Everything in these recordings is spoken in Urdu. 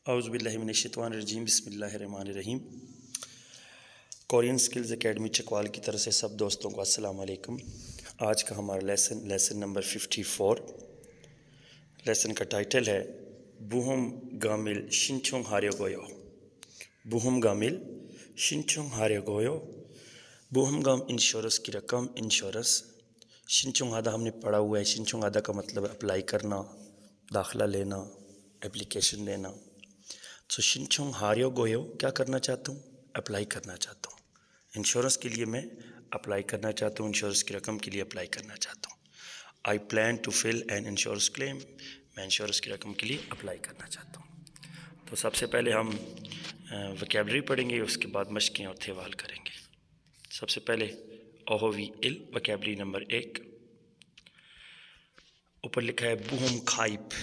اعوذ باللہ من الشیطان الرجیم بسم اللہ الرحمن الرحیم۔ کورین سکلز اکیڈمی چکوال کی طرف سے سب دوستوں کو السلام علیکم۔ آج کا ہمارا لیسن نمبر 54۔ لیسن کا ٹائٹل ہے بوہم گامل شنچونگ ہاریو گویو۔ بوہم گامل شنچونگ ہاریو گویو۔ بوہم گام انشورنس کی رقم، انشورنس۔ شنچونگ آدھا ہم نے پڑھا ہوا ہے۔ شنچونگ آدھا کا مطلب اپلائی کرنا، داخلہ لینا، اپلیکیشن لینا۔ سو شنچونگ ہاریو گویو کیا کرنا چاہتا ہوں؟ اپلائی کرنا چاہتا ہوں۔ انشورنس کے لیے میں اپلائی کرنا چاہتا ہوں، انشورنس کی رقم کے لیے اپلائی کرنا چاہتا ہوں۔ I plan to fill an insurance claim. میں انشورنس کی رقم کے لیے اپلائی کرنا چاہتا ہوں۔ تو سب سے پہلے ہم وکیبلری پڑھیں گے، اس کے بعد مشقیں اور تھیوال کریں گے۔ سب سے پہلے اوہو وی ال وکیبلری نمبر 1۔ اوپر لکھا ہے بوہم کھائپ۔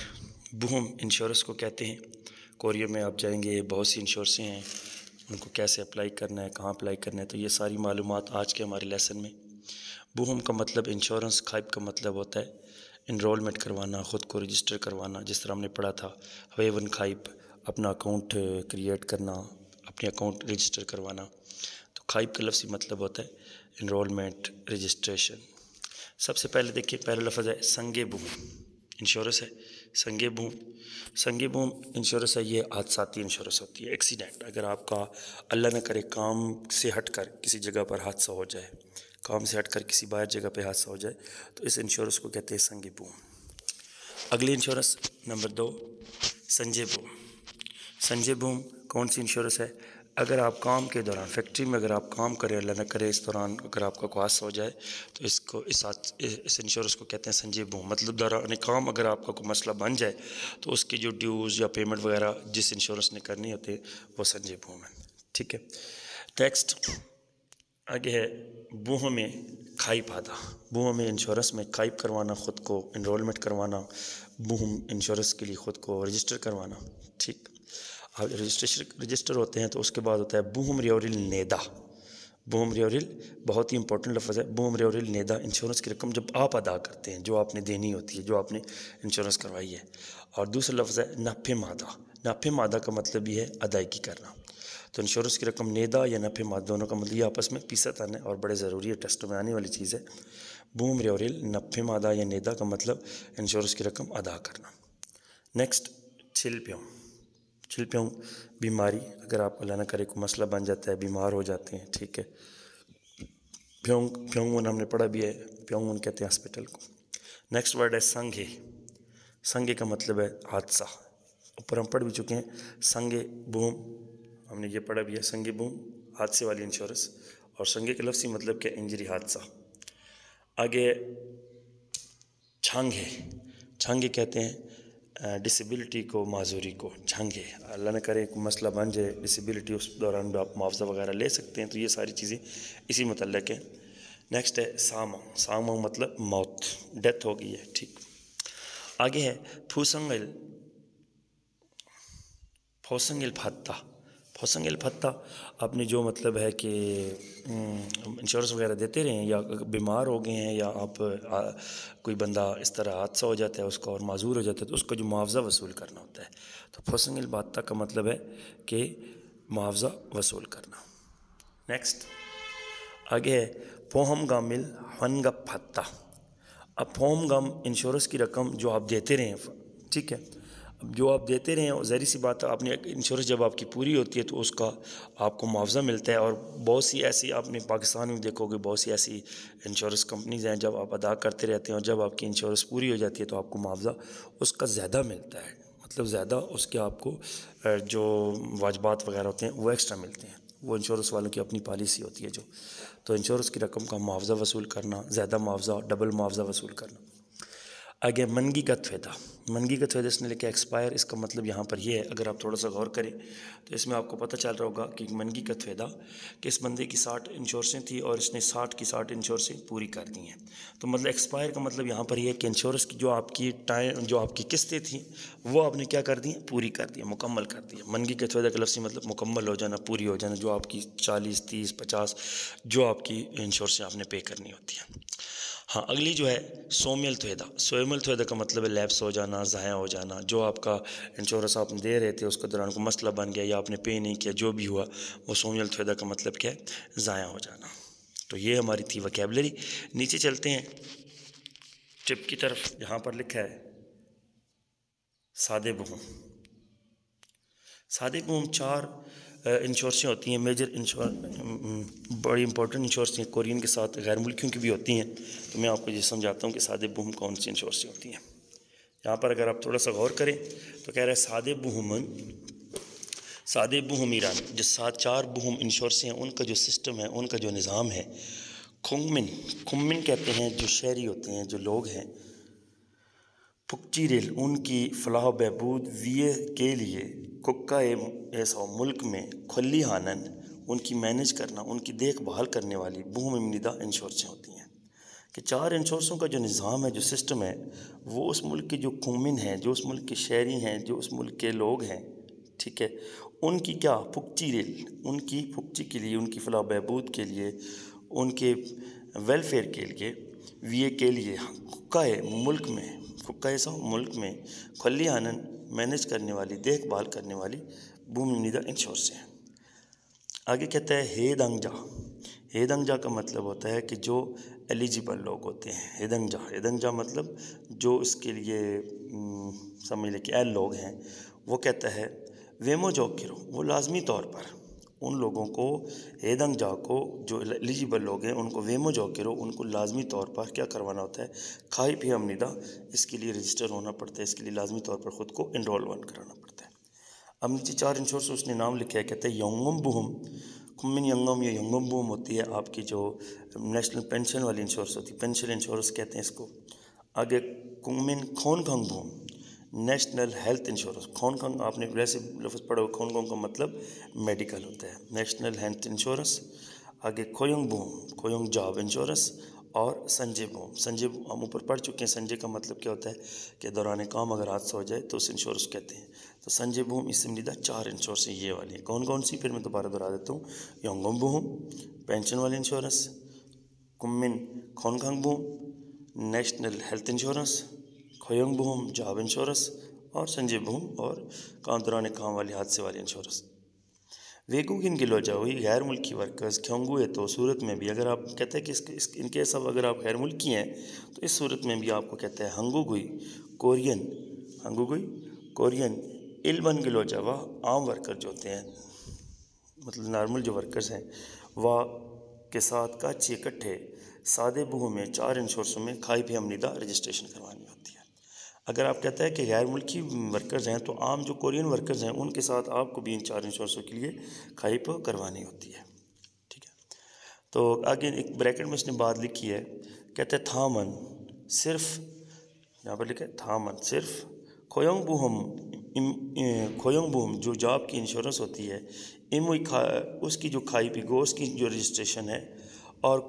بوہم انشورنس کو کہتے ہیں۔ کوریا میں آپ جائیں گے، بہت سی انشورنسیں ہیں، ان کو کیسے اپلائی کرنا ہے، کہاں اپلائی کرنا ہے، تو یہ ساری معلومات آج کے ہمارے لیسن میں۔ بوہم کا مطلب انشورنس، کھائپ کا مطلب ہوتا ہے انرولمنٹ کروانا، خود کو رجسٹر کروانا، جس طرح ہم نے پڑھا تھا ویون کھائپ، اپنا اکاؤنٹ کریٹ کرنا، اپنے اکاؤنٹ رجسٹر کروانا۔ تو کھائپ کا لفظی مطلب ہوتا ہے انرولمنٹ، رجسٹریشن۔ سب سے پہلے دیکھیے، پہلا لفظ ہے سنگے بوہم۔ انشورنس ہے سنگے بوم۔ سنگے بوم انشورنس ہے، یہ حادثاتی انشورنس ہوتی ہے، ایکسیڈنٹ۔ اگر آپ کا اللہ نہ کرے کام سے ہٹ کر کسی جگہ پر حادثہ ہو جائے، کام سے ہٹ کر کسی باہر جگہ پہ حادثہ ہو جائے، تو اس انشورنس کو کہتے ہیں سنگے بوم۔ اگلی insurance number 2، Sanjay boom. Sanjay boom کون سی انشورنس ہے؟ اگر آپ کام کے دوران، فیکٹری میں اگر آپ کام کریں، اللہ نہ کرے اس دوران اگر آپ کا کوئی حادثہ ہو جائے، تو اس انشورنس کو کہتے ہیں سنجے بوم۔ مطلب دوران کام اگر آپ کا کوئی مسئلہ بن جائے تو اس کی جو ڈیوز یا پیمنٹ وغیرہ جس انشورنس نے کرنی ہوتی ہے وہ سنجے بوم ہے۔ ٹھیک ہے، نیکسٹ آگے ہے بوہم میں کھائپ آدھا۔ بوہم میں انشورنس میں کھائپ کروانا، خود کو انرولمنٹ کروانا، بوہم انشورنس کے لیے خود کو رجسٹر کروانا۔ ٹھیک، رجسٹر ہوتے ہیں تو اس کے بعد ہوتا ہے بوہم ریورل نیدا۔ بوہم ریورل بہت ہی امپورٹنٹ لفظ ہے۔ بوہم ریورل نیدا انشورنس کی رقم جب آپ ادا کرتے ہیں، جو آپ نے دینی ہوتی ہے، جو آپ نے انشورنس کروائی ہے۔ اور دوسرا لفظ ہے نفع مادہ۔ نفع مادہ کا مطلب یہ ہے ادائیگی کرنا۔ تو انشورنس کی رقم نیدا یا نفع مادہ دونوں کا مطلب یہ آپس میں پیسا ہے اور بڑے ضروری ہے، ٹیسٹ میں آنے والی چیز ہے۔ بوہم ریورل نفع مادہ یا نیدا کا مطلب انشورنس کی رقم ادا کرنا۔ نیکسٹ چھلپیوں۔ چھلپیوں بیماری، اگر آپ اللہ نہ کرے کوئی مسئلہ بن جاتا ہے، بیمار ہو جاتے ہیں، ٹھیک ہے۔ پیونگون ہم نے پڑھا بھی ہے، پیونگون کہتے ہیں ہاسپٹل کو۔ نیکسٹ ورڈ ہے سنگے۔ سنگے کا مطلب ہے حادثہ، اوپر ہم پڑھ بھی چکے ہیں۔ سنگے بوم ہم نے یہ پڑھا بھی ہے، سنگے بوم حادثے والی انشورنس، اور سنگے کا لفظی مطلب کہ انجری، حادثہ۔ آگے چھانگے۔ چھانگے کہتے ہیں ڈسیبلٹی کو، معذوری کو، چھانگے۔ اللہ نہ کرے کوئی مسئلہ بن جائے، ڈسیبلٹی، اس دوران بھی آپ معاوضہ وغیرہ لے سکتے ہیں۔ تو یہ ساری چیزیں اسی متعلق ہیں۔ نیکسٹ ہے سامو۔ سامو مطلب موت، ڈیتھ ہو گئی ہے، ٹھیک۔ آگے ہے پھوسنگل۔ پھوسنگل پھتا۔ پھوسنگل پھتا آپ نے جو مطلب ہے کہ انشورنس وغیرہ دیتے رہے ہیں، یا بیمار ہو گئے ہیں، یا آپ کوئی بندہ اس طرح حادثہ ہو جاتا ہے اس کا اور معذور ہو جاتا ہے، تو اس کا جو معاوضہ وصول کرنا ہوتا ہے، تو پھوسنگل پھتا کا مطلب ہے کہ معاوضہ وصول کرنا۔ نیکسٹ آگے ہے پوہم گامل ہنگا پھتا۔ اب پوہم گام انشورنس کی رقم جو آپ دیتے رہے ہیں، ٹھیک ہے، اب جو آپ دیتے رہے ہیں، ظاہری سی بات ہے، آپ نے انشورنس جب آپ کی پوری ہوتی ہے تو اس کا آپ کو معاوضہ ملتا ہے۔ اور بہت سی ایسی آپ نے پاکستان میں دیکھو گے، بہت سی ایسی انشورنس کمپنیز ہیں، جب آپ ادا کرتے رہتے ہیں اور جب آپ کی انشورنس پوری ہو جاتی ہے تو آپ کو معاوضہ اس کا زیادہ ملتا ہے، مطلب زیادہ اس کے آپ کو جو واجبات وغیرہ ہوتے ہیں وہ ایکسٹرا ملتے ہیں۔ وہ انشورنس والوں کی اپنی پالیسی ہوتی ہے جو، تو انشورنس کی رقم کا معاوضہ وصول کرنا، زیادہ معاوضہ، ڈبل معاوضہ وصول کرنا۔ آگے منگی گت فیدا۔ منگی گت فیدا اس نے لکھا ایکسپائر۔ اس کا مطلب یہاں پر یہ ہے، اگر آپ تھوڑا سا غور کریں تو اس میں آپ کو پتہ چل رہا ہوگا کہ منگی گت فیدا کہ اس بندے کی 60 انشورنسیں تھیں اور اس نے 60 کی 60 انشورنسیں پوری کر دی ہیں۔ تو مطلب ایکسپائر کا مطلب یہاں پر یہ ہے کہ انشورنس کی جو آپ کی قسطیں تھیں وہ آپ نے کیا کر دی ہیں؟ پوری کر دی ہیں، مکمل کر دی ہیں۔ منگی گت فیدا کا لفظی مطلب مکمل ہو جانا، پوری ہو جانا، جو آپ کی 40، 30، 50 جو آپ کی انشورنسیں آپ نے پے کرنی ہوتی ہیں۔ ہاں اگلی جو ہے سومیل تویدہ کا مطلب ہے لیپس ہو جانا، ضائع ہو جانا. جو آپ کا انشورنس آپ دے رہے تھے اس کے دوران کو مسئلہ بن گیا یا آپ نے پے نہیں کیا، جو بھی ہوا وہ سومیل تویدہ کا مطلب کیا ہے؟ ضائع ہو جانا. تو یہ ہماری تھی وکیبلری. نیچے چلتے ہیں ٹپ کی طرف. یہاں پر لکھا ہے سادے بہم. سادے بہم 4 انشورسیں ہوتی ہیں میجر بڑی امپورٹنٹ انشورسیں کورین کے ساتھ غیر ملکیوں کی بھی ہوتی ہیں. تو میں آپ کو یہ سمجھاتا ہوں کہ سادے بہم کون سی انشورسیں ہوتی ہیں. یہاں پر اگر آپ تھوڑا سا غور کریں تو کہہ رہا ہے سادے بہم ایران. جو 4 بہم انشورسیں ہیں ان کا جو سسٹم ہے، ان کا جو نظام ہے، کھمن کہتے ہیں جو شہری ہوتے ہیں، جو لوگ ہیں. پھکچی ریل ان کی فلاح و بہبود ویے کے لیے ککا ایسا ملک میں کھلی ہانن ان کی مینج کرنا، ان کی دیکھ بھال کرنے والی بہم امنیدہ انشورسیں ہوتی ہیں. کہ 4 انشورسوں کا جو نظام ہے، جو سسٹم ہے، وہ اس ملک کے جو کھمن ہیں، جو اس ملک کے شہری ہیں، جو اس ملک کے لوگ ہیں، ٹھیک ہے، ان کی کیا پھکچی ریل، ان کی پھکچی کے لیے، ان کی فلاح و بہبود کے لیے، ان کے ویلفیئر کے لیے، ویے کے لیے ککا ایسا ملک میں کھلی آنن مینج کرنے والی، دیکھ بھال کرنے والی بہم امنیدہ انشورسیں ہیں. آگے کہتا ہے ہیدنگجا کا مطلب ہوتا ہے کہ جو ایلیجیبل لوگ ہوتے ہیں. ہیدنگجا مطلب جو اس کے لیے سمجھ لیں کہ اہل لوگ ہیں. وہ کہتا ہے ویمو جوکرو، وہ لازمی طور پر ان لوگوں کو، ہیدنگجا کو، جو ایلیجیبل لوگ ہیں ان کو ویمو جوکرو، ان کو لازمی طور پر کیا کروانا ہوتا ہے؟ کھائی پی امنیدہ. اس کے لیے رجسٹر ہونا پڑتا ہے، اس کے لیے لازمی طور پر خود کو انرول کرانا پڑتا ہے. اب نیچے 4 انشورس اس نے نام لکھا ہے. کہتے ہیں یونگم بہم کمن ینگم. یہ ینگم بہم ہوتی ہے آپ کی جو نیشنل پینشن والی انشورس ہوتی ہے، پینشن انشورنس کہتے ہیں اس کو. آگے کمن کھون کھنگ بہم نیشنل ہیلتھ انشورنس. کھون کھنگ آپ نے ویسے لفظ پڑھا ہو، کھون کھنگ کا مطلب میڈیکل ہوتا ہے، نیشنل ہیلتھ انشورنس. آگے کھوینگ بہم کھوینگ جاب انشورنس. اور سنجے بہم. سنجے ہم اوپر پڑھ چکے ہیں. سنجے کا مطلب کیا ہوتا ہے کہ دوران کام اگر حادثہ ہو جائے تو اس انشورنس کہتے ہیں. تو سنجے بہم اس سے امنیدہ 4 انشورنس یہ والی ہیں. کون سی؟ پھر میں دوبارہ دہرا دیتا ہوں. یونگم بہم پینشن والی انشورنس، کمن کھون کھنگ بہم نیشنل ہیلتھ انشورنس، کھوینگ بہم جاب انشورنس، اور سنجے بہم اور دوران کام والی حادثے والی انشورنس. ویگو گن گلو جاوئی غیر ملکی ورکرز کھونگو ہے. تو صورت میں بھی اگر آپ کہتے ہیں کہ ان کے سب اگر آپ غیر ملکی ہیں تو اس صورت میں بھی آپ کو کہتے ہیں ہنگو گوئی کورین البن گلو جاوا. عام ورکر جو ہوتے ہیں، مطلب نارمل جو ورکرز ہیں، وہ کے ساتھ کاچی اکٹھے سادے بہم میں 4 انشورسوں میں کھائی پی امنیدہ رجسٹریشن کروانی ہوتی ہے. اگر آپ کہتے ہیں کہ غیر ملکی ورکرز ہیں تو عام جو کورین ورکرز ہیں ان کے ساتھ آپ کو بھی ان 4 انشورنسوں کے لیے کھائی پی کروانی ہوتی ہے. ٹھیک ہے. تو آگے ایک بریکٹ میں اس نے بات لکھی ہے. کہتے ہیں تھامن صرف، یہاں پر لکھا ہے تھامن صرف کھوینگ بہم جو جاب کی انشورنس ہوتی ہے، اس کی جو کھائی پی گو، اس کی جو رجسٹریشن ہے. اور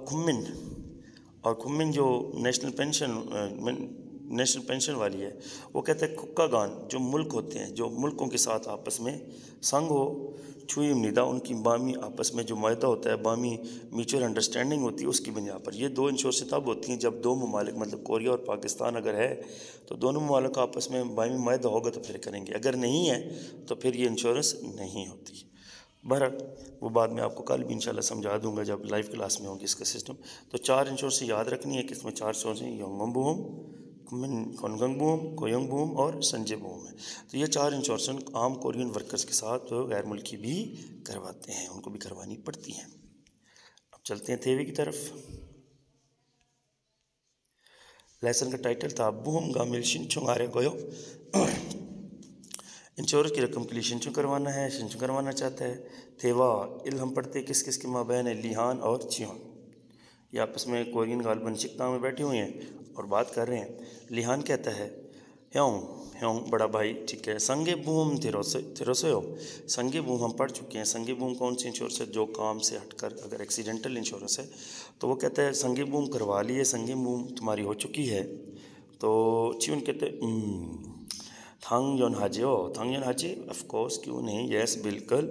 کھمن جو نیشنل پینشن والی ہے، وہ کہتے ہیں کھکا گان جو ملک ہوتے ہیں، جو ملکوں کے ساتھ آپس میں سنگ ہو چھوئی امنیدہ، ان کی بامی آپس میں جو معاہدہ ہوتا ہے، بامی میوچل انڈرسٹینڈنگ ہوتی ہے، اس کی بنیاد پر. یہ 2 انشورنسیں تب ہوتی ہیں جب 2 ممالک مطلب کوریا اور پاکستان اگر ہے تو دونوں ممالک آپس میں بامی معاہدہ ہوگا تو پھر کریں گے. اگر نہیں ہے تو پھر یہ انشورنس نہیں ہوتی. بہرحال وہ بعد میں آپ کو کل بھی انشاءاللہ سمجھا دوں گا جب لائیو کلاس میں ہوگی اس کا سسٹم. تو 4 انشورنسیں یاد رکھنی ہے کہ اس میں 4 انشورنس ہیں: یونگم بہم، کھونگنگ بہم، کھوینگ بہم اور سنجے بہم ہے. تو یہ 4 انشورنس عام کورین ورکرز کے ساتھ غیر ملکی بھی کرواتے ہیں، ان کو بھی کروانی پڑتی ہیں. اب چلتے ہیں تھیوری کی طرف. لیسن کا ٹائٹل تھا بہم گامل شنچنگ آرے گویو. انشورنس کی رقم کے لیے شنچو کروانا ہے، شنچو کروانا چاہتا ہے. تھیوا ہم پڑھتے کس کے مابین ہے؟ لیہان اور چیون. یہ آپس میں کورین غالباً شکتا میں بیٹھے ہوئے ہیں اور بات کر رہے ہیں. لیہان کہتا ہے ہیونگ بڑا بھائی، ٹھیک ہے. سنگے بوم تھیروسو. سنگے بوم ہم پڑھ چکے ہیں. سنگے بوم کون سی انشورنس ہے؟ جو کام سے ہٹ کر اگر ایکسیڈنٹل انشورنس ہے تو وہ کہتا ہے سنگے بوم کروا لیے، سنگے بوم تمہاری ہو چکی ہے. تو چیون کہتے تھانگ یون ہاجی آف کورس کیوں نہیں، یس بالکل.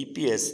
EPS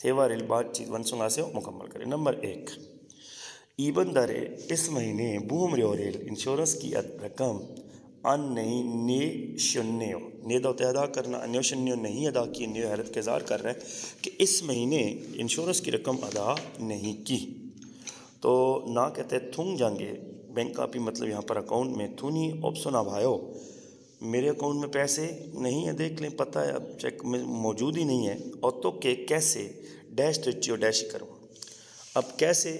تھیوارل بات چیت ون سنگا سے مکمل کریں۔ نمبر 1 ایبن درے اس مہینے بوم ریوریل انشورنس کی رقم ان نہیں نے شنیو نیدہ ہوتا ہے ادا کرنا، انیو شنیو نہیں ادا کی، نیو حیرت کا اظہار کر رہا ہے کہ اس مہینے انشورنس کی رقم ادا نہیں کی۔ تو نہ کہتے ہیں تھنگ جانگے بینک کاپی مطلب یہاں پر اکاؤنٹ میں تھونی آپشن اب آئے ہو میرے اکاؤنٹ میں پیسے نہیں ہیں، دیکھ لیں پتہ ہے اب چیک میں موجود ہی نہیں ہے، اور تو کہ کیسے ڈیش تھچیو ڈیش کرو اب کیسے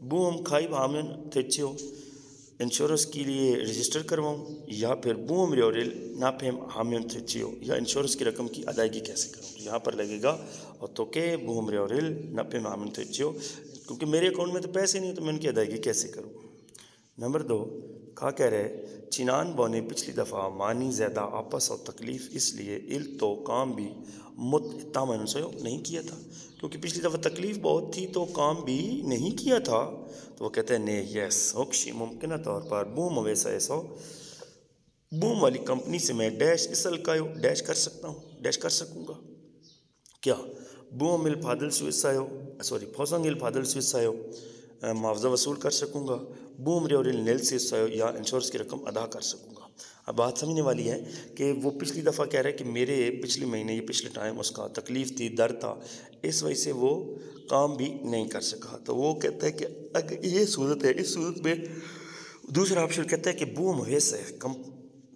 بوم کھائی بامن تھچیو انشورنس کے لیے رجسٹر کرواؤں، یا پھر بوم ریوریل ناپیم ہامین تھچیو یا انشورنس کی رقم کی ادائیگی کیسے کروں۔ یہاں پر لگے گا اور تو کہ بوم ریوریل ناپیم ہامین تھچیو، کیونکہ میرے اکاؤنٹ میں تو پیسے نہیں تو میں ان کی ادائیگی کیسے کروں۔ نمبر 2 کہا کہہ رہے چینان بونے پچھلی دفعہ مانی زیادہ آپس اور تکلیف اس لیے تو کام بھی متعمن سے نہیں کیا تھا، کیونکہ پچھلی دفعہ تکلیف بہت تھی تو کام بھی نہیں کیا تھا۔ تو وہ کہتے ہیں نہیں یس ہوکشی ممکنہ طور پر بوم ویسا ایسا بوم والی کمپنی سے میں ڈیش اسل کا ڈیش کر سکتا ہوں، ڈیش کر سکوں گا کیا بوم مل فادل سوئسایو فوسنگ ال فادل سوئسایو معاوضہ وصول کر سکوں گا، بوم ریوریل نیل سے یا انشورنس کی رقم ادا کر سکوں گا۔ اب بات سمجھنے والی ہے کہ وہ پچھلی دفعہ کہہ رہے ہیں کہ میرے پچھلے مہینے یہ پچھلے ٹائم اس کا تکلیف تھی، درد تھا، اس وجہ سے وہ کام بھی نہیں کر سکا۔ تو وہ کہتا ہے کہ اگر یہ صورت ہے، اس صورت میں دوسرا آپشن کہتا ہے کہ بوم ویسا ہے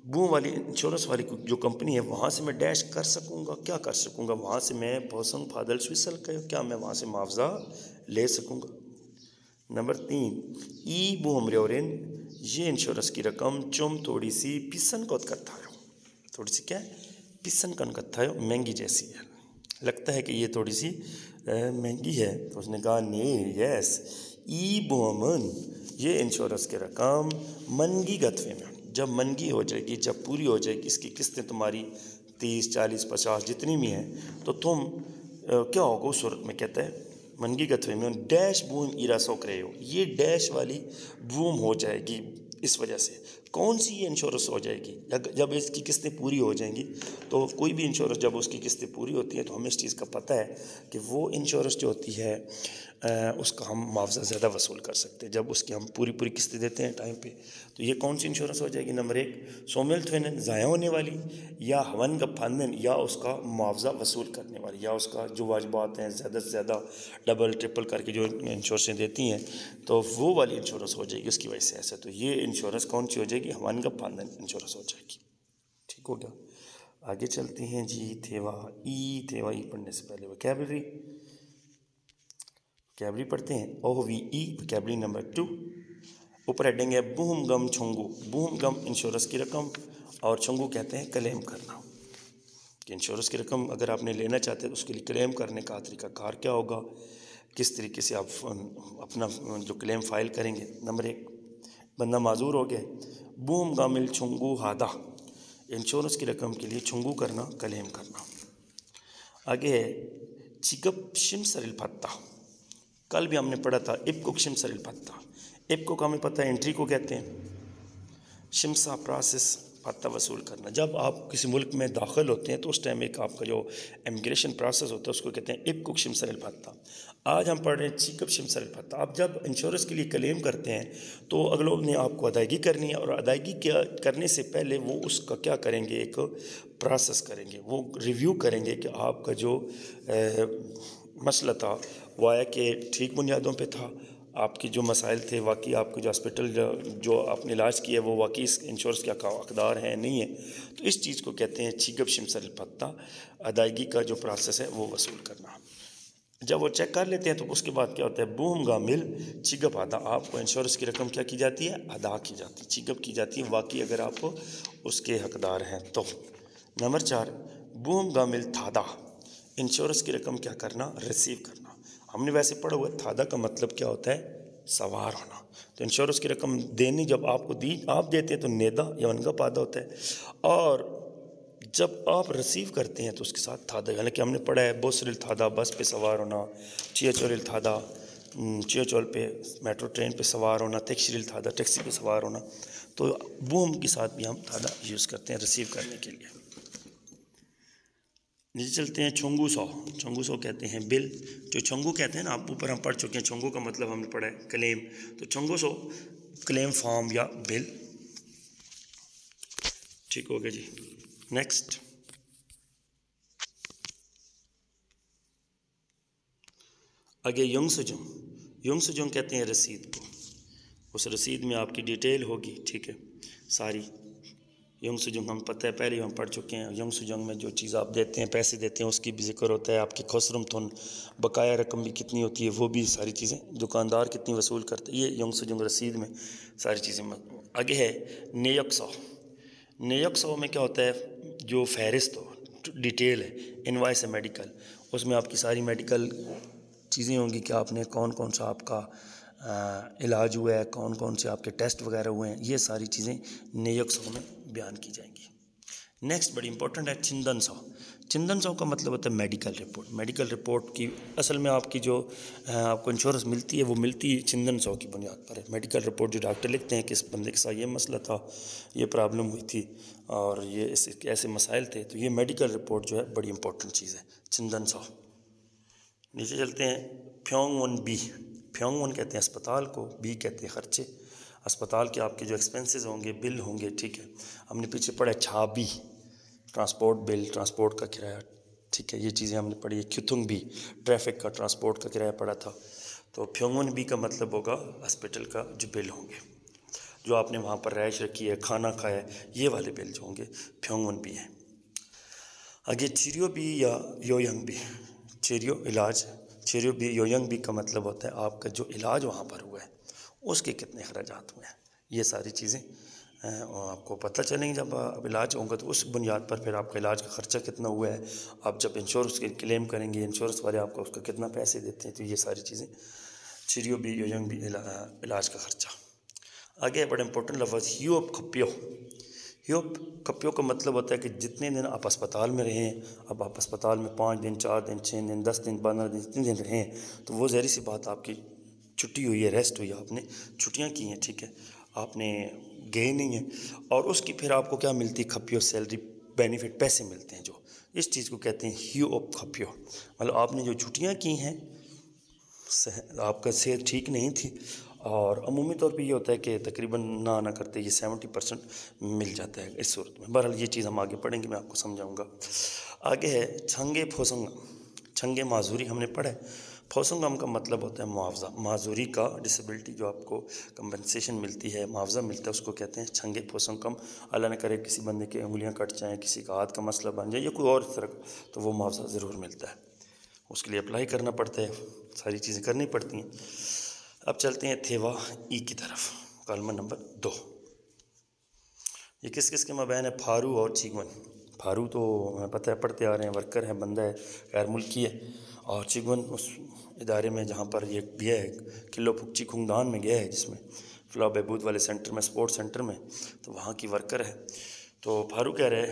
بوم والی انشورنس والی جو کمپنی ہے وہاں سے میں ڈیش کر سکوں گا، کیا کر سکوں گا وہاں سے میں بوسنگ فادل سوئسل کا کیا میں وہاں سے معاوضہ لے سکوں گا۔ نمبر 3 ای بوم ریورین یہ انشورنس کی رقم چم تھوڑی سی پسن کو کرتا ہے، تھوڑی سی کیا ہے پسن کن کرتا ہے مہنگی جیسی ہے، لگتا ہے کہ یہ تھوڑی سی مہنگی ہے۔ تو اس نے کہا نہیں یس ای بومن یہ انشورنس کی رقم منگی گتوے میں جب منگی ہو جائے گی، جب پوری ہو جائے گی، اس کی قسطیں تمہاری 30 40 50 جتنی بھی ہیں تو تم کیا ہوگا اس صورت میں کہتا ہے منگی گتوے میں ڈیش بوم ایرا سوک رہے ہو، یہ ڈیش والی بوم ہو جائے گی۔ اس وجہ سے کون سی یہ انشورنس ہو جائے گی جب اس کی قسطیں پوری ہو جائیں گی، تو کوئی بھی انشورنس جب اس کی قسطیں پوری ہوتی ہیں تو ہمیں اس چیز کا پتہ ہے کہ وہ انشورنس جو ہوتی ہے اس کا ہم معاوضہ زیادہ وصول کر سکتے ہیں جب اس کی ہم پوری قسطیں دیتے ہیں ٹائم پہ۔ تو یہ کون سی انشورنس ہو جائے گی؟ نمبر 1 سومیل تھوینن ضائع ہونے والی، یا ہون گپھاندن یا اس کا معاوضہ وصول کرنے والی، یا اس کا جو واجبات ہیں زیادہ سے زیادہ ڈبل ٹرپل کر کے جو انشورنسیں دیتی ہیں تو وہ والی انشورنس ہو جائے گی اس کی وجہ سے ایسا۔ تو یہ انشورنس کون سی ہو جائے گی؟ ہون گپھاندن انشورنس ہو جائے گی۔ ٹھیک ہو گیا، آگے چلتے ہیں جی۔ تھیوا ای پڑھنے سے پہلے وکیبلری پڑھتے ہیں۔ او وی ای وکیبلری نمبر 2 اوپر ہیڈنگ ہے بوہم گم چھنگو، بوہم گم انشورنس کی رقم اور چھنگو کہتے ہیں کلیم کرنا، کہ انشورنس کی رقم اگر آپ نے لینا چاہتے ہیں اس کے لیے کلیم کرنے کا طریقہ کار کیا ہوگا، کس طریقے سے آپ اپنا جو کلیم فائل کریں گے۔ نمبر 1 بندہ معذور ہو گیا، بوہم گامل چھنگو ہادہ انشورنس کی رقم کے لیے چھنگو کرنا، کلیم کرنا۔ آگے ہے چگپ شمسر الفتہ، کل بھی ہم نے پڑھا تھا ابکک شمسر الفتہ، ابکک ہمیں پتہ ہے انٹری کو کہتے ہیں، شمسا پروسیس پتہ وصول کرنا۔ جب آپ کسی ملک میں داخل ہوتے ہیں تو اس ٹائم ایک آپ کا جو امیگریشن پروسیس ہوتا ہے اس کو کہتے ہیں ابکک شمسر الفتہ۔ آج ہم پڑھ رہے ہیں چیکپ شمسر الفتہ۔ آپ جب انشورنس کے لیے کلیم کرتے ہیں تو اگلوں نے آپ کو ادائیگی کرنی ہے، اور ادائیگی کرنے سے پہلے وہ اس کا کیا کریں گے، ایک پروسیس کریں گے، وہ ریویو کریں گے کہ آپ کا جو مسئلہ تھا وہ آیا کہ ٹھیک بنیادوں پہ تھا، آپ کے جو مسائل تھے واقعی آپ کے جو ہاسپٹل جو آپ نے علاج کیا ہے وہ واقعی اس انشورنس کے حقدار ہیں نہیں ہیں، تو اس چیز کو کہتے ہیں چیگپ شمسر الفتہ، ادائیگی کا جو پروسیس ہے وہ وصول کرنا۔ جب وہ چیک کر لیتے ہیں تو اس کے بعد کیا ہوتا ہے بوہم گامل چیگپ آدھا، آپ کو انشورنس کی رقم کیا کی جاتی ہے؟ ادا کی جاتی ہے، چیگپ کی جاتی ہے واقعی اگر آپ اس کے حقدار ہیں تو۔ نمبر 4 بوہم گامل تھادہ انشورنس کی رقم کیا کرنا؟ ریسیو کرنا۔ ہم نے ویسے پڑھا ہوا تھادہ کا مطلب کیا ہوتا ہے؟ سوار ہونا۔ تو انشورنس کی رقم دینی جب آپ کو آپ دیتے ہیں تو نیدا یا ونگا پادا ہوتا ہے، اور جب آپ ریسیو کرتے ہیں تو اس کے ساتھ تھادہ، حالانکہ ہم نے پڑھا ہے بوسر التھادہ بس پہ سوار ہونا، چیچول التھادہ چیچول پہ میٹرو ٹرین پہ سوار ہونا، ٹیکسی التھادہ ٹیکسی پہ سوار ہونا، تو بوم کے ساتھ بھی ہم تھادہ یوز کرتے ہیں ریسیو کرنے کے لیے۔ نیچے چلتے ہیں چھنگو سو. چھنگو سو کہتے ہیں بل. جو چھنگو کہتے ہیں نا، آپ اوپر ہم پڑھ چکے ہیں چھنگو کا مطلب ہم نے پڑھا ہے کلیم. تو چھنگو سو کلیم فارم یا بل. ٹھیک ہو گیا جی. نیکسٹ آگے ینگ سجم. ینگ سجم کہتے ہیں رسید کو. اس رسید میں آپ کی ڈیٹیل ہوگی. ٹھیک ہے ساری. ینگ سجنگ ہم پتہ ہے پہلے ہی ہم پڑھ چکے ہیں. ینگ سجنگ میں جو چیز آپ دیتے ہیں، پیسے دیتے ہیں، اس کی بھی ذکر ہوتا ہے. آپ کی خسرم تھن بقایا رقم بھی کتنی ہوتی ہے، وہ بھی ساری چیزیں. دکاندار کتنی وصول کرتے ہیں، یہ ینگ سجنگ رسید میں ساری چیزیں. آگے ہے نیک سو. نیک سو میں کیا ہوتا ہے، جو فہرست ہو، ڈیٹیل ہے، انوائس ہے میڈیکل. اس میں آپ کی ساری میڈیکل چیزیں ہوں گی کہ آپ نے کون کون سا آپ کا علاج ہوا ہے، کون کون سے آپ کے ٹیسٹ وغیرہ ہوئے ہیں. یہ ساری چیزیں نیک سو میں بیان کی جائیں گی. نیکسٹ بڑی امپورٹنٹ ہے چندن سو. چندن سو کا مطلب ہوتا ہے میڈیکل رپورٹ. میڈیکل رپورٹ کی اصل میں آپ کی جو آپ کو انشورنس ملتی ہے، وہ ملتی ہے چندن سو کی بنیاد پر ہے. میڈیکل رپورٹ جو ڈاکٹر لکھتے ہیں کہ اس بندے کے ساتھ یہ مسئلہ تھا، یہ پرابلم ہوئی تھی اور یہ ایسے مسائل تھے، تو یہ میڈیکل رپورٹ جو ہے بڑی امپورٹنٹ چیز ہے. چندن سو. نیچے چلتے ہیں پھیونگ ون بی. پھیونگ ون کہتے ہیں اسپتال کو، بی کہتے ہیں خرچے. اسپتال کے آپ کے جو ایکسپنسز ہوں گے، بل ہوں گے. ٹھیک ہے ہم نے پیچھے پڑھا چھابی، ٹرانسپورٹ بل، ٹرانسپورٹ کا کرایہ. ٹھیک ہے یہ چیزیں ہم نے پڑھی ہے. کھتنگ بھی ٹریفک کا، ٹرانسپورٹ کا کرایہ پڑھا تھا. تو پھیونگ ون بی کا مطلب ہوگا ہاسپٹل کا جو بل ہوں گے، جو آپ نے وہاں پر رہائش رکھی ہے، کھانا کھایا ہے، یہ والے بل جو ہوں گے پھیونگ ون بی ہے. آگے چیریو بی یا یوینگ بی. چیریو علاج. چیریو بی یوینگ بی کا مطلب ہوتا ہے آپ کا جو علاج وہاں پر ہوا ہے اس کے کتنے اخراجات ہوئے ہیں. یہ ساری چیزیں آپ کو پتہ چلیں گی جب علاج ہوگا، تو اس بنیاد پر پھر آپ کا علاج کا خرچہ کتنا ہوا ہے. آپ جب انشورنس کے کلیم کریں گے، انشورنس والے آپ کو اس کا کتنا پیسے دیتے ہیں. تو یہ ساری چیزیں چیریو بی یوینگ بی علاج کا خرچہ. آگے بڑا امپورٹنٹ لفظ ہیوپ کھپیو. ہیوپ کھپیو کا مطلب ہوتا ہے کہ جتنے دن آپ اسپتال میں رہیں. اب آپ اسپتال میں 5 دن، 4 دن، 6 دن، 10 دن، 15 دن، جتنے دن رہیں، تو وہ ظاہر سی بات آپ کی چھٹی ہوئی ہے، ریسٹ ہوئی ہے، آپ نے چھٹیاں کی ہیں. ٹھیک ہے آپ نے گئے نہیں ہیں، اور اس کی پھر آپ کو کیا ملتی، کھپیو، سیلری، بینیفٹ، پیسے ملتے ہیں. جو اس چیز کو کہتے ہیں ہیوپ کھپیو. مطلب آپ نے جو چھٹیاں کی ہیں، آپ کا صحت ٹھیک نہیں تھی، اور عمومی طور پہ یہ ہوتا ہے کہ تقریباً نہ آنا کرتے یہ 70% مل جاتا ہے اس صورت میں. بہرحال یہ چیز ہم آگے پڑھیں گے، میں آپ کو سمجھاؤں گا. آگے ہے چھنگے پھوسنگا. چھنگے معذوری ہم نے پڑھا ہے. پھوسنگم کا مطلب ہوتا ہے معاوضہ. معذوری کا، ڈسیبلٹی جو آپ کو کمپنسیشن ملتی ہے، معاوضہ ملتا ہے، اس کو کہتے ہیں چھنگے پھوسنگم. اللہ نہ کرے کسی بندے کے انگلیاں کٹ جائیں، کسی کا ہاتھ کا مسئلہ بن جائے یا کوئی اور طرح، تو وہ معاوضہ ضرور ملتا ہے. اس کے لیے اپلائی کرنا پڑتا ہے، ساری چیزیں کرنی پڑتی ہیں. اب چلتے ہیں تھیوا ای کی طرف. کالمہ نمبر 2. یہ کس کس کے مابین ہے؟ پھارو اور چیگون. پھارو تو ہمیں پتہ ہے پڑھتے آ رہے ہیں، ورکر ہے، بندہ ہے، غیر ملکی ہے. اور چیگون اس ادارے میں جہاں پر یہ گیا ہے، کلو پھکچی خونگدان میں گیا ہے، جس میں فلاح بہبود والے سینٹر میں، سپورٹ سینٹر میں، تو وہاں کی ورکر ہے. تو پھارو کہہ رہے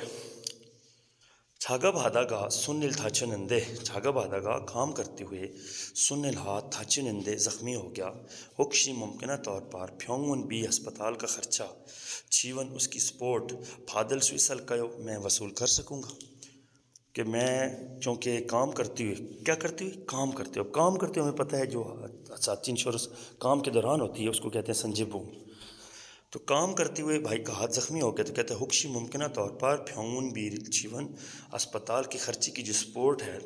چھاگا بھادا گا سنل تھاچنندے. چھاگا بھادا گا کام کرتے ہوئے سنل ہاتھ تھاچنندے زخمی ہو گیا. ہوکشی ممکنہ طور پر پھیونگون بی اسپتال کا خرچہ، چیون اس کی سپورٹ، پھادل سویسل کیو میں وصول کر سکوں گا. کہ میں چونکہ کام کرتی ہوئی، کیا کرتی ہوئی؟ کام کرتے ہوئے. کام کرتے ہوئے ہمیں پتہ ہے جو ساتھی انشورنس کام کے دوران ہوتی ہے اس کو کہتے ہیں سنجیبو. تو کام کرتے ہوئے بھائی کا ہاتھ زخمی ہو گیا، تو کہتے ہیں ہوکشی ممکنہ طور پر پھیونگون بی چیون اسپتال کی خرچی کی جو سپورٹ ہے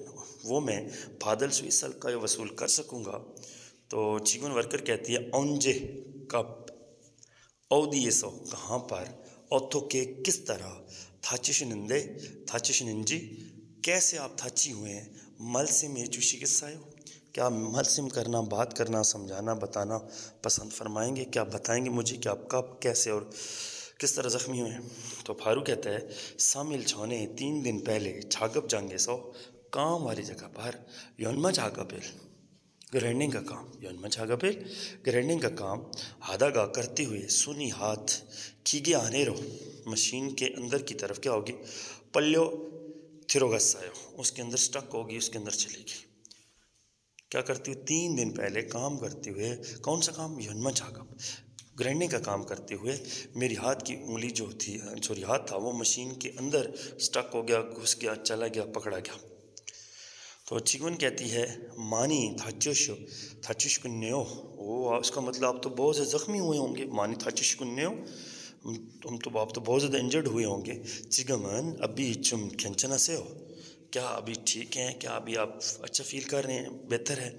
وہ میں پھادل سویسل کا وصول کر سکوں گا. تو چیون ورکر کہتی ہے اونجے کب، او دیے سو کہاں پر، اوتھو کے کس طرح، تھاچشنندے تھاچشننجی کیسے آپ تھاچی ہوئے ہیں، مل سے میچوشی کس آئے ہو. کیا ملسم کرنا، بات کرنا، سمجھانا، بتانا پسند فرمائیں گے؟ کیا بتائیں گے مجھے کہ آپ کب، کیسے اور کس طرح زخمی ہوئے ہیں؟ تو پھارو کہتا ہے سامل چھونے 3 دن پہلے چھاگب جانگے سو کام والی جگہ پر یونما چھاگا پل گرینڈنگ کا کام، یونما چھاگا پل گرینڈنگ کا کام ہادہ گا کرتے ہوئے سنی ہاتھ کھیگے آنے رو مشین کے اندر کی طرف کیا ہوگی، پلیو تھروگس آئے ہو، اس کے اندر سٹک ہوگی، اس کے اندر چلے گی. کیا کرتی ہوئے 3 دن پہلے کام کرتے ہوئے، کون سا کام؟ یونما چھاگا گرینڈنگ کا کام کرتے ہوئے میری ہاتھ کی انگلی جو تھی، ہاتھ تھا، وہ مشین کے اندر سٹک ہو گیا، گھس گیا، چلا گیا، پکڑا گیا. تو چیگون کہتی ہے مانی تھچش کنیو، وہ اس کا مطلب آپ تو بہت سے زخمی ہوئے ہوں گے. مانی تھچش کنیو، آپ تو بہت زیادہ انجرڈ ہوئے ہوں گے. چیگمن ابھی چم کھنچنا سے ہو، کیا ابھی ٹھیک ہیں، کیا ابھی آپ اچھا فیل کر رہے ہیں، بہتر ہے؟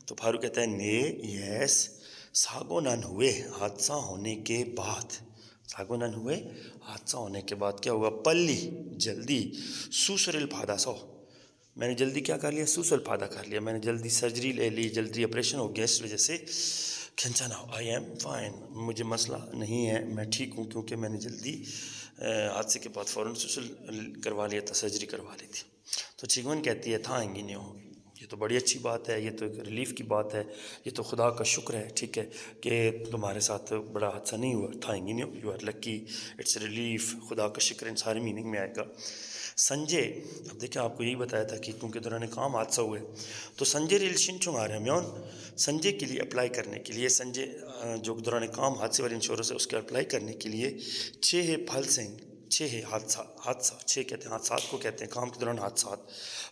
تو پھارو کہتا ہے نے یس ساگونان ہوئے حادثہ ہونے کے بعد، ساگونان ہوئے حادثہ ہونے کے بعد کیا ہوا، پلی جلدی سوسرل پھادا سو، میں نے جلدی کیا کر لیا، سوسل پھادا کر لیا، میں نے جلدی سرجری لے لی، جلدی آپریشن ہو گیا، اس وجہ سے کھنچا نہ ہو. آئی ایم فائن، مجھے مسئلہ نہیں ہے، میں ٹھیک ہوں، کیونکہ میں نے جلدی حادثے کے بعد فوراً سوسل کروا لیا تھا، سرجری کروا لی تھی. تو چیگون کہتی ہے تھا انگی نہیں ہو، یہ تو بڑی اچھی بات ہے، یہ تو ایک ریلیف کی بات ہے، یہ تو خدا کا شکر ہے، ٹھیک ہے کہ تمہارے ساتھ بڑا حادثہ نہیں ہوا. تھا انگی نہیں ہو، you are lucky, it's relief, خدا کا شکر ان سارے میننگ میں آئے گا. سنجے، اب دیکھیں آپ کو یہی بتایا تھا کہ کیونکہ دوران کام حادثہ ہوئے، تو سنجے ریلیشن چوں آ رہے ہیں میون سنجے کے لیے اپلائی کرنے کے لیے، سنجے جو دوران کام حادثے والی انشورنس ہے اس کے اپلائی کرنے کے لیے چھ پھل سنگھ، چھ حادثہ چھ کہتے ہیں، حادثات کو کہتے ہیں، کام کے دوران حادثات.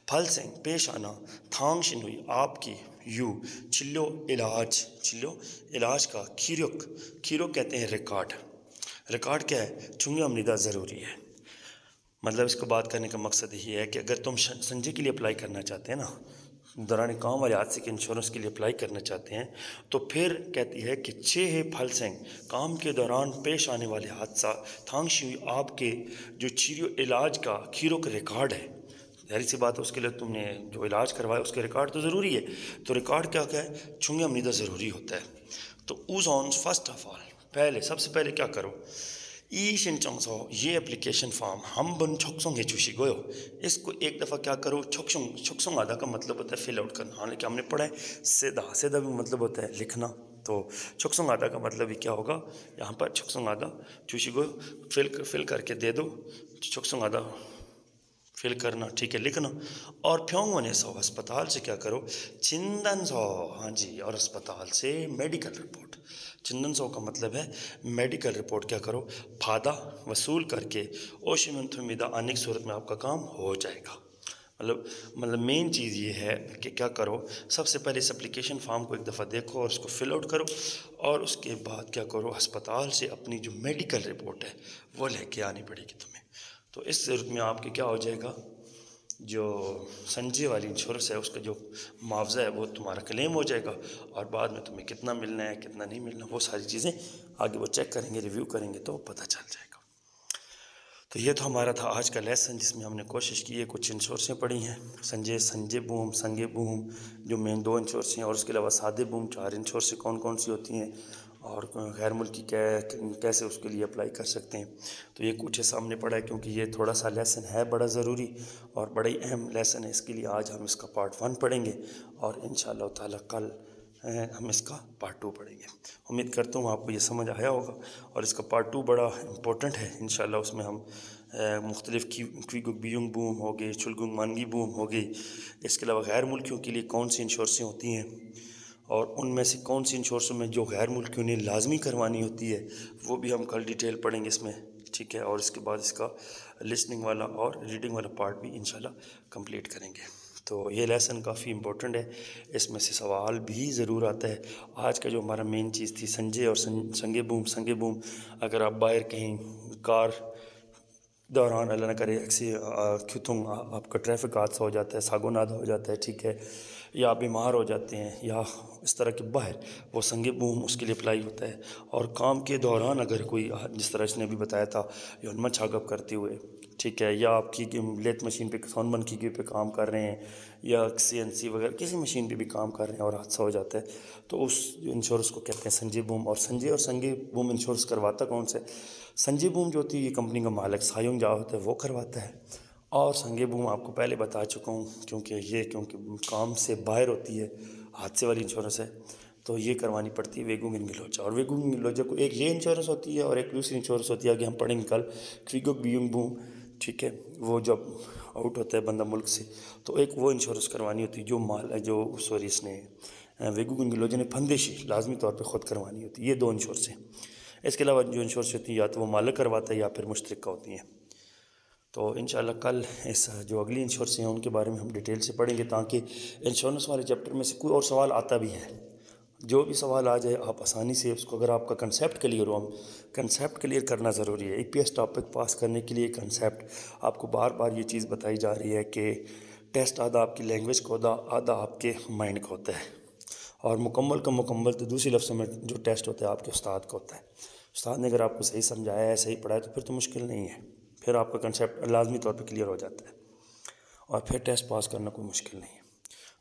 پھل سنگھ پیش آنا، تھانگ شن ہوئی آپ کی، یو چلو علاج کا، کھیرو کہتے ہیں ریکارڈ کیا ہے، چونگے امریدہ ضروری ہے. مطلب اس کو بات کرنے کا مقصد یہی ہے کہ اگر تم سنجے کے لیے اپلائی کرنا چاہتے ہیں نا، دوران کام والے حادثے کے انشورنس کے لیے اپلائی کرنا چاہتے ہیں، تو پھر کہتی ہے کہ چھ پھل سنگھ کام کے دوران پیش آنے والے حادثہ، تھانگ شوئی آپ کے جو چیریو علاج کا کھیرو کا ریکارڈ ہے، ظاہر سی بات ہے اس کے لیے تم نے جو علاج کروایا اس کے ریکارڈ تو ضروری ہے. تو ریکارڈ کیا ہے، چونگے امریدہ ضروری ہوتا ہے. تو اوز آن فرسٹ آف آل، سب سے پہلے کیا کرو، ای شنچنگ یہ اپلیکیشن فارم ہم بن چھکسوں گے چوشی گویو، اس کو ایک دفعہ کیا کرو، چھکسوں آدھا کا مطلب ہوتا ہے فل آؤٹ کرنا، حالانکہ ہم نے پڑھا ہے سیدھا بھی مطلب ہوتا ہے لکھنا. تو چھکسوں آدھا کا مطلب ہی کیا ہوگا یہاں پر، چھکسوں آدھا چوشی گویو فل کر کے دے دو، چھکسوں آدھا فل کرنا، ٹھیک ہے، لکھنا. اور پھیونگونے سو ہسپتال سے کیا کرو، چندن سو، ہاں جی، اور ہسپتال سے میڈیکل رپورٹ، چندن سو کا مطلب ہے میڈیکل رپورٹ کیا کرو، پھادا وصول کر کے اوشیمنتھ امیدہ آنے کی صورت میں آپ کا کام ہو جائے گا. مطلب مین چیز یہ ہے کہ کیا کرو، سب سے پہلے اس اپلیکیشن فارم کو ایک دفعہ دیکھو اور اس کو فل آؤٹ کرو، اور اس کے بعد کیا کرو، ہسپتال سے اپنی جو میڈیکل رپورٹ ہے وہ لے کے آنی پڑے گی تمہیں. تو اس صورت میں آپ کے کیا ہو جائے گا، جو سنجے والی انشورنس ہے اس کا جو معاوضہ ہے وہ تمہارا کلیم ہو جائے گا، اور بعد میں تمہیں کتنا ملنا ہے کتنا نہیں ملنا وہ ساری چیزیں آگے وہ چیک کریں گے، ریویو کریں گے تو پتہ چل جائے گا. تو یہ تو ہمارا تھا آج کا لیسن، جس میں ہم نے کوشش کی ہے، کچھ انشورنسیں پڑھی ہیں، سنجے بوم، سنگے بوم جو مین 2 انشورنسیں ہیں، اور اس کے علاوہ سادے بوم 4 انشورنسیں کون سی ہوتی ہیں، اور غیر ملکی کیسے اس کے لیے اپلائی کر سکتے ہیں. تو یہ کچھ سامنے پڑا ہے، کیونکہ یہ تھوڑا سا لیسن ہے بڑا ضروری اور بڑا ہی اہم لیسن ہے، اس کے لیے آج ہم اس کا پارٹ 1 پڑھیں گے، اور انشاءاللہ تعالیٰ کل ہم اس کا پارٹ 2 پڑھیں گے. امید کرتا ہوں آپ کو یہ سمجھ آیا ہوگا، اور اس کا پارٹ 2 بڑا امپورٹنٹ ہے. انشاءاللہ اس میں ہم مختلف کویگوک بیونگ بوم ہو گئی، چلگنگ مانگی بوم ہو گئی، اس کے علاوہ غیر ملکیوں کے لیے کون سی انشورنسیں ہوتی ہیں، اور ان میں سے کون سی انشورنسوں میں جو غیر ملکیوں نے لازمی کروانی ہوتی ہے وہ بھی ہم کل ڈیٹیل پڑھیں گے اس میں، ٹھیک ہے. اور اس کے بعد اس کا لسننگ والا اور ریڈنگ والا پارٹ بھی انشاءاللہ کمپلیٹ کریں گے. تو یہ لیسن کافی امپورٹنٹ ہے، اس میں سے سوال بھی ضرور آتا ہے. آج کا جو ہمارا مین چیز تھی سنجے اور سنگے بوم، اگر آپ باہر کہیں کار دوران اللہ نہ کرے کھتوں آپ کا ٹریفک حادثہ ہو جاتا ہے، ساگونادہ ہو جاتا ہے، ٹھیک ہے، یا آپ بیمار ہو جاتے ہیں یا اس طرح کے باہر، وہ سنگے بوم اس کے لیے اپلائی ہوتا ہے. اور کام کے دوران اگر کوئی، جس طرح اس نے بھی بتایا تھا، یونما چھاگپ کرتے ہوئے، ٹھیک ہے، یا آپ کی لیت مشین پہ سون بن کی پہ کام کر رہے ہیں، یا CNC وغیرہ کسی مشین پہ بھی کام کر رہے ہیں اور حادثہ ہو جاتا ہے، تو اس انشورنس کو کہتے ہیں سنجے بوم. اور سنگے بوم انشورنس کرواتا کون سے، سنجے بوم جو ہوتی ہے یہ کمپنی کا مالک سایونگ جا ہوتا ہے وہ کرواتا ہے، اور سنگے بوم آپ کو پہلے بتا چکا ہوں کیونکہ کام سے باہر ہوتی ہے، حادثے والی انشورنس ہے، تو یہ کروانی پڑتی ہے ویگو گنگلوچا. اور ویگو گنگلوچا کو ایک یہ انشورنس ہوتی ہے اور ایک دوسری انشورنس ہوتی ہے، آگے ہم پڑھیں گے کل، کویگوک بیونگ بوم، ٹھیک ہے، وہ جب آؤٹ ہوتا ہے بندہ ملک سے تو ایک وہ انشورنس کروانی ہوتی ہے اس نے ویگو گنگلوچا نے پھندیشی لازمی طور پہ خود کروانی ہوتی ہے. یہ 2 انشورنسیں. اس کے علاوہ جو انشورنس ہوتی ہے یا تو وہ مالک کرواتا ہے یا پھر مشترکہ ہوتی ہیں. تو انشاءاللہ کل اس جو اگلی انشورنس ہیں ان کے بارے میں ہم ڈیٹیل سے پڑھیں گے، تاکہ انشورنس والے چیپٹر میں سے کوئی اور سوال آتا بھی ہے، جو بھی سوال آ جائے آپ آسانی سے اس کو، اگر آپ کا کنسیپٹ کلیئر ہو، کنسیپٹ کلیئر کرنا ضروری ہے۔ EPS ٹاپک پاس کرنے کے لیے کنسیپٹ آپ کو بار بار یہ چیز بتائی جا رہی ہے کہ ٹیسٹ آدھا آپ کی لینگویج کو ہوتا، آدھا آپ کے مائنڈ کو ہوتا ہے، اور مکمل کا مکمل تو دوسری لفظوں میں جو ٹیسٹ ہوتا ہے آپ کے استاد کا ہوتا ہے۔ استاد نے اگر آپ کو صحیح سمجھایا ہے، صحیح پڑھایا، تو پھر تو مشکل نہیں ہے، پھر آپ کا کنسیپٹ لازمی طور پہ کلیئر ہو جاتا ہے، اور پھر ٹیسٹ پاس کرنا کوئی مشکل نہیں ہے۔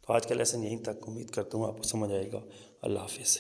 تو آج کا لیسن یہیں تک، امید کرتا ہوں آپ کو سمجھ آئے گا۔ اللہ حافظ۔